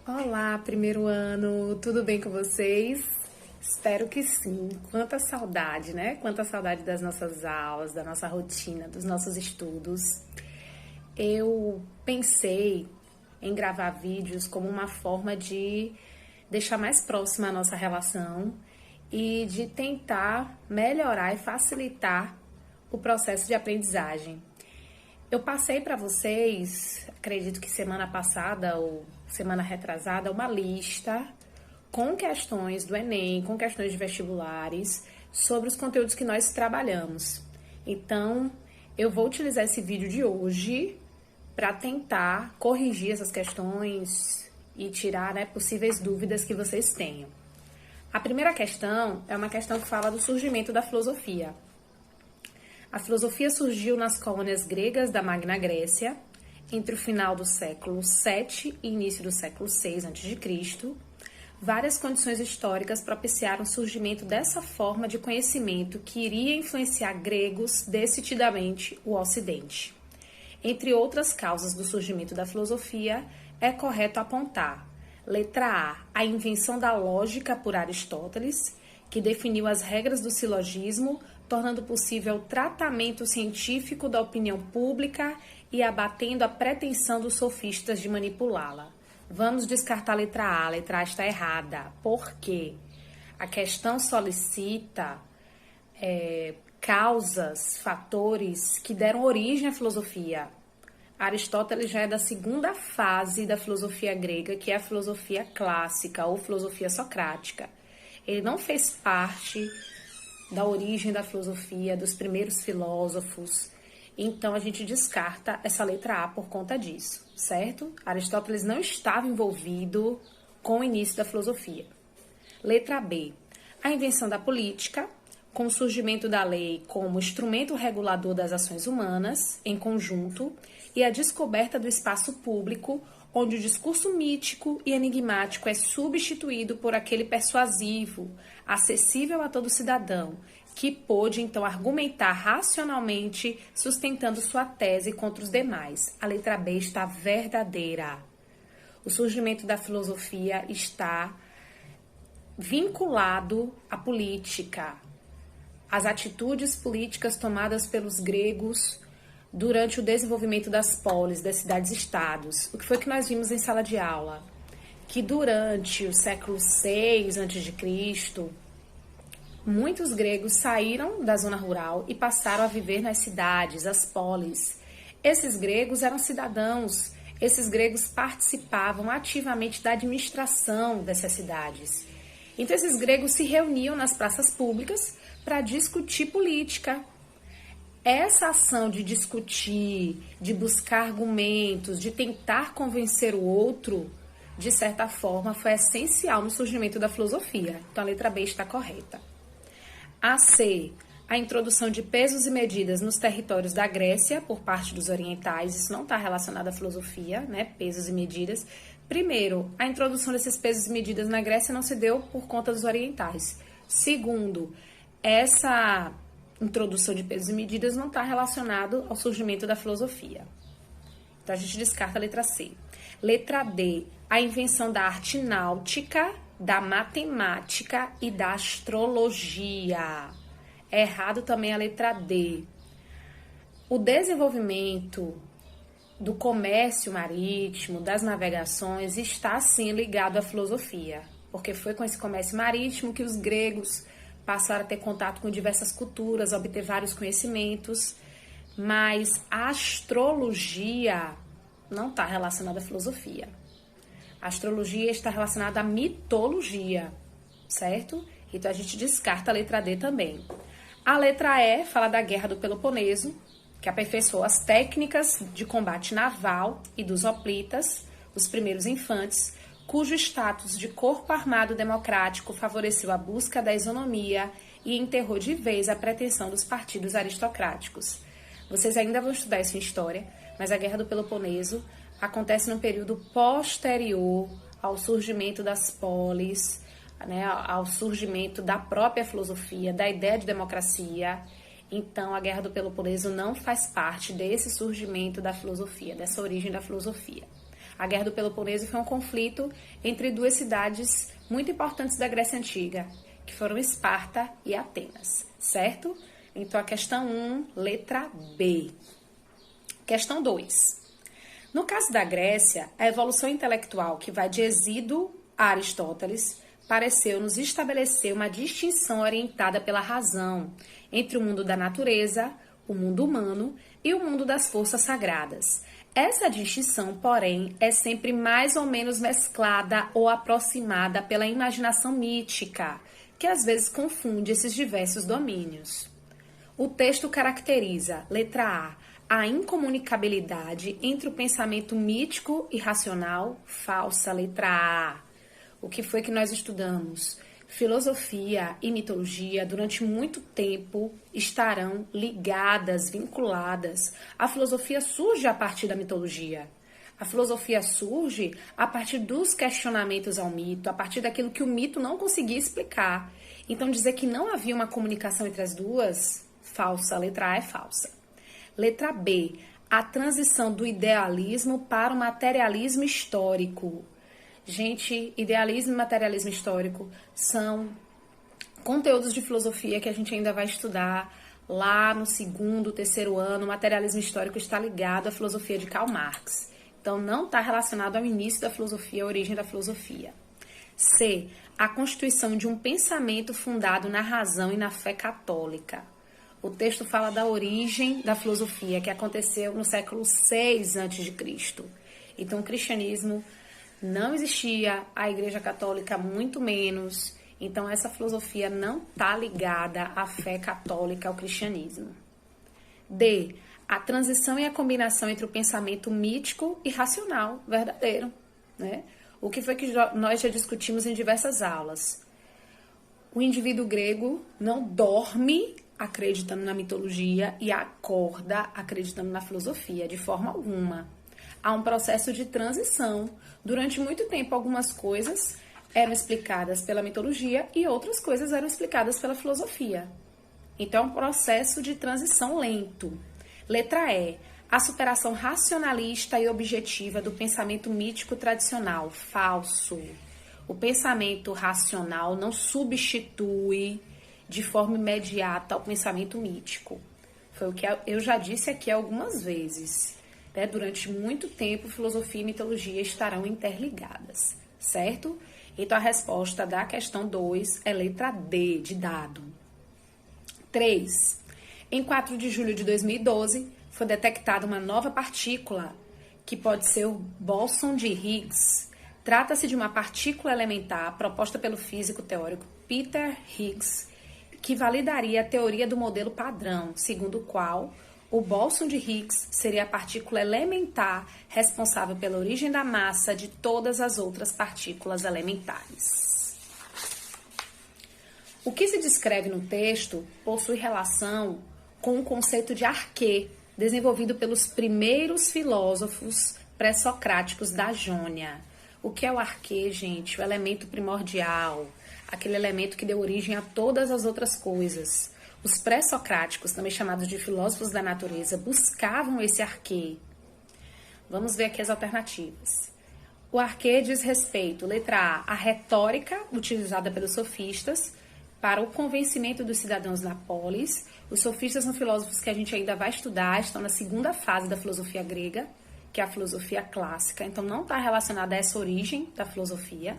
Olá, primeiro ano, tudo bem com vocês? Espero que sim. Quanta saudade, né? Quanta saudade das nossas aulas, da nossa rotina, dos nossos estudos. Eu pensei em gravar vídeos como uma forma de deixar mais próxima a nossa relação e de tentar melhorar e facilitar o processo de aprendizagem. Eu passei para vocês, acredito que semana passada ou semana retrasada, uma lista com questões do Enem, com questões de vestibulares, sobre os conteúdos que nós trabalhamos. Então, eu vou utilizar esse vídeo de hoje para tentar corrigir essas questões e tirar, possíveis dúvidas que vocês tenham. A primeira questão é uma questão que fala do surgimento da filosofia. A filosofia surgiu nas colônias gregas da Magna Grécia, entre o final do século VII e início do século VI a.C. Várias condições históricas propiciaram o surgimento dessa forma de conhecimento que iria influenciar gregos decididamente o Ocidente. Entre outras causas do surgimento da filosofia, é correto apontar: letra A invenção da lógica por Aristóteles, que definiu as regras do silogismo, tornando possível o tratamento científico da opinião pública e abatendo a pretensão dos sofistas de manipulá-la. Vamos descartar a letra A está errada. Por quê? A questão solicita causas, fatores que deram origem à filosofia. Aristóteles já é da segunda fase da filosofia grega, que é a filosofia clássica ou filosofia socrática. Ele não fez parte da origem da filosofia, dos primeiros filósofos. Então, a gente descarta essa letra A por conta disso, certo? Aristóteles não estava envolvido com o início da filosofia. Letra B. A invenção da política, com o surgimento da lei como instrumento regulador das ações humanas, em conjunto, e a descoberta do espaço público, onde o discurso mítico e enigmático é substituído por aquele persuasivo, acessível a todo cidadão, que pôde, então, argumentar racionalmente, sustentando sua tese contra os demais. A letra B está verdadeira. O surgimento da filosofia está vinculado à política, às atitudes políticas tomadas pelos gregos durante o desenvolvimento das polis, das cidades-estados. O que foi que nós vimos em sala de aula? Que durante o século VI a.C., muitos gregos saíram da zona rural e passaram a viver nas cidades, as polis. Esses gregos eram cidadãos, esses gregos participavam ativamente da administração dessas cidades. Então, esses gregos se reuniam nas praças públicas para discutir política. Essa ação de discutir, de buscar argumentos, de tentar convencer o outro, de certa forma, foi essencial no surgimento da filosofia. Então, a letra B está correta. A C, a introdução de pesos e medidas nos territórios da Grécia por parte dos orientais. Isso não está relacionado à filosofia, pesos e medidas. Primeiro, a introdução desses pesos e medidas na Grécia não se deu por conta dos orientais. Segundo, essa introdução de pesos e medidas não está relacionado ao surgimento da filosofia. Então, a gente descarta a letra C. Letra D, a invenção da arte náutica, da matemática e da astrologia. É errado também a letra D. O desenvolvimento do comércio marítimo, das navegações, está sim ligado à filosofia, porque foi com esse comércio marítimo que os gregos passaram a ter contato com diversas culturas, a obter vários conhecimentos, mas a astrologia não está relacionada à filosofia. A astrologia está relacionada à mitologia, certo? Então, a gente descarta a letra D também. A letra E fala da Guerra do Peloponeso, que aperfeiçoou as técnicas de combate naval e dos hoplitas, os primeiros infantes, cujo status de corpo armado democrático favoreceu a busca da isonomia e enterrou de vez a pretensão dos partidos aristocráticos. Vocês ainda vão estudar isso em história, mas a Guerra do Peloponeso acontece no período posterior ao surgimento das polis, ao surgimento da própria filosofia, da ideia de democracia. Então, a Guerra do Peloponeso não faz parte desse surgimento da filosofia, dessa origem da filosofia. A Guerra do Peloponeso foi um conflito entre duas cidades muito importantes da Grécia Antiga, que foram Esparta e Atenas, certo? Então, a questão 1, letra B. Questão 2. No caso da Grécia, a evolução intelectual que vai de Hesíodo a Aristóteles pareceu nos estabelecer uma distinção orientada pela razão entre o mundo da natureza, o mundo humano e o mundo das forças sagradas. Essa distinção, porém, é sempre mais ou menos mesclada ou aproximada pela imaginação mítica, que às vezes confunde esses diversos domínios. O texto caracteriza, letra A incomunicabilidade entre o pensamento mítico e racional, falsa, letra A. O que foi que nós estudamos? Filosofia e mitologia, durante muito tempo, estarão ligadas, vinculadas. A filosofia surge a partir da mitologia. A filosofia surge a partir dos questionamentos ao mito, a partir daquilo que o mito não conseguia explicar. Então, dizer que não havia uma comunicação entre as duas, falsa, letra A é falsa. Letra B, a transição do idealismo para o materialismo histórico. Gente, idealismo e materialismo histórico são conteúdos de filosofia que a gente ainda vai estudar lá no segundo, terceiro ano. O materialismo histórico está ligado à filosofia de Karl Marx. Então, não está relacionado ao início da filosofia, à origem da filosofia. C, a constituição de um pensamento fundado na razão e na fé católica. O texto fala da origem da filosofia, que aconteceu no século VI a.C. Então, o cristianismo não existia, a Igreja Católica muito menos. Então, essa filosofia não está ligada à fé católica, ao cristianismo. D, a transição e a combinação entre o pensamento mítico e racional, verdadeiro, né? O que foi que nós já discutimos em diversas aulas. O indivíduo grego não dorme acreditando na mitologia e acorda acreditando na filosofia, de forma alguma. Há um processo de transição. Durante muito tempo, algumas coisas eram explicadas pela mitologia e outras coisas eram explicadas pela filosofia. Então, é um processo de transição lento. Letra E, a superação racionalista e objetiva do pensamento mítico tradicional. Falso. O pensamento racional não substitui de forma imediata o pensamento mítico. Foi o que eu já disse aqui algumas vezes. Durante muito tempo, filosofia e mitologia estarão interligadas, certo? Então, a resposta da questão 2 é letra D, de dado. 3. Em 4 de julho de 2012, foi detectada uma nova partícula, que pode ser o bóson de Higgs. Trata-se de uma partícula elementar proposta pelo físico teórico Peter Higgs, que validaria a teoria do modelo padrão, segundo o qual o bóson de Higgs seria a partícula elementar responsável pela origem da massa de todas as outras partículas elementares. O que se descreve no texto possui relação com o conceito de arquê, desenvolvido pelos primeiros filósofos pré-socráticos da Jônia. O que é o arquê, gente? O elemento primordial, aquele elemento que deu origem a todas as outras coisas. Os pré-socráticos, também chamados de filósofos da natureza, buscavam esse arquê. Vamos ver aqui as alternativas. O arquê diz respeito, letra A, à retórica utilizada pelos sofistas para o convencimento dos cidadãos na polis. Os sofistas são filósofos que a gente ainda vai estudar, estão na segunda fase da filosofia grega, que é a filosofia clássica, então não está relacionada a essa origem da filosofia.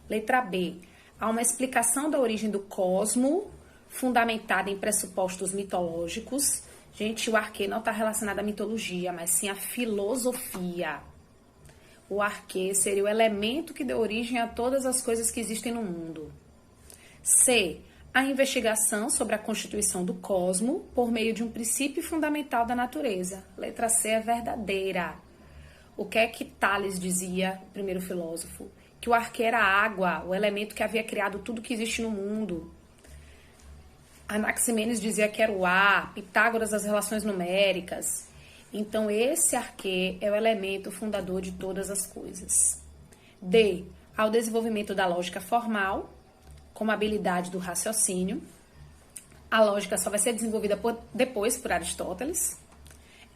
Letra B, há uma explicação da origem do cosmo, fundamentada em pressupostos mitológicos. Gente, o arquê não está relacionado à mitologia, mas sim à filosofia. O arquê seria o elemento que deu origem a todas as coisas que existem no mundo. C, a investigação sobre a constituição do cosmo por meio de um princípio fundamental da natureza. Letra C é verdadeira. O que é que Tales dizia, o primeiro filósofo? Que o arquê era a água, o elemento que havia criado tudo que existe no mundo. Anaximenes dizia que era o ar, Pitágoras as relações numéricas. Então, esse arquê é o elemento fundador de todas as coisas. D, ao desenvolvimento da lógica formal, como habilidade do raciocínio. A lógica só vai ser desenvolvida depois por Aristóteles.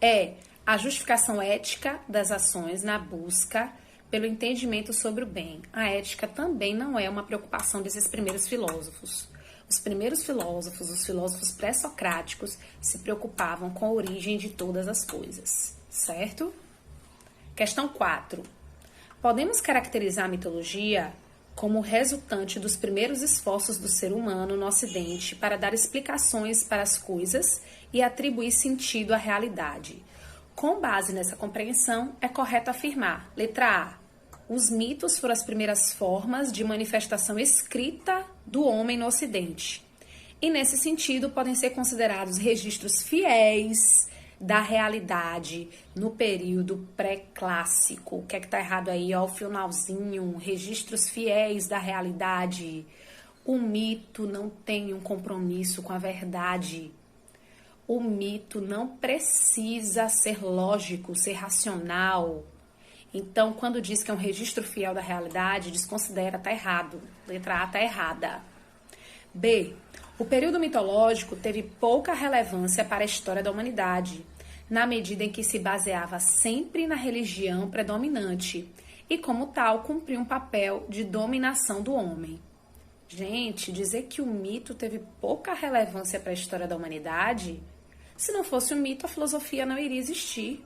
E, A justificação ética das ações na busca pelo entendimento sobre o bem. A ética também não é uma preocupação desses primeiros filósofos. Os primeiros filósofos, os filósofos pré-socráticos, se preocupavam com a origem de todas as coisas, certo? Questão 4. Podemos caracterizar a mitologia como resultante dos primeiros esforços do ser humano no Ocidente para dar explicações para as coisas e atribuir sentido à realidade. Com base nessa compreensão, é correto afirmar, letra A, os mitos foram as primeiras formas de manifestação escrita do homem no Ocidente. E, nesse sentido, podem ser considerados registros fiéis da realidade no período pré-clássico. O que é que tá errado aí? Ó, o finalzinho, registros fiéis da realidade. O mito não tem um compromisso com a verdade. O mito não precisa ser lógico, ser racional. Então, quando diz que é um registro fiel da realidade, desconsidera, tá errado. Letra A tá errada. B. O período mitológico teve pouca relevância para a história da humanidade, na medida em que se baseava sempre na religião predominante e, como tal, cumpria um papel de dominação do homem. Gente, dizer que o mito teve pouca relevância para a história da humanidade, se não fosse o mito, a filosofia não iria existir.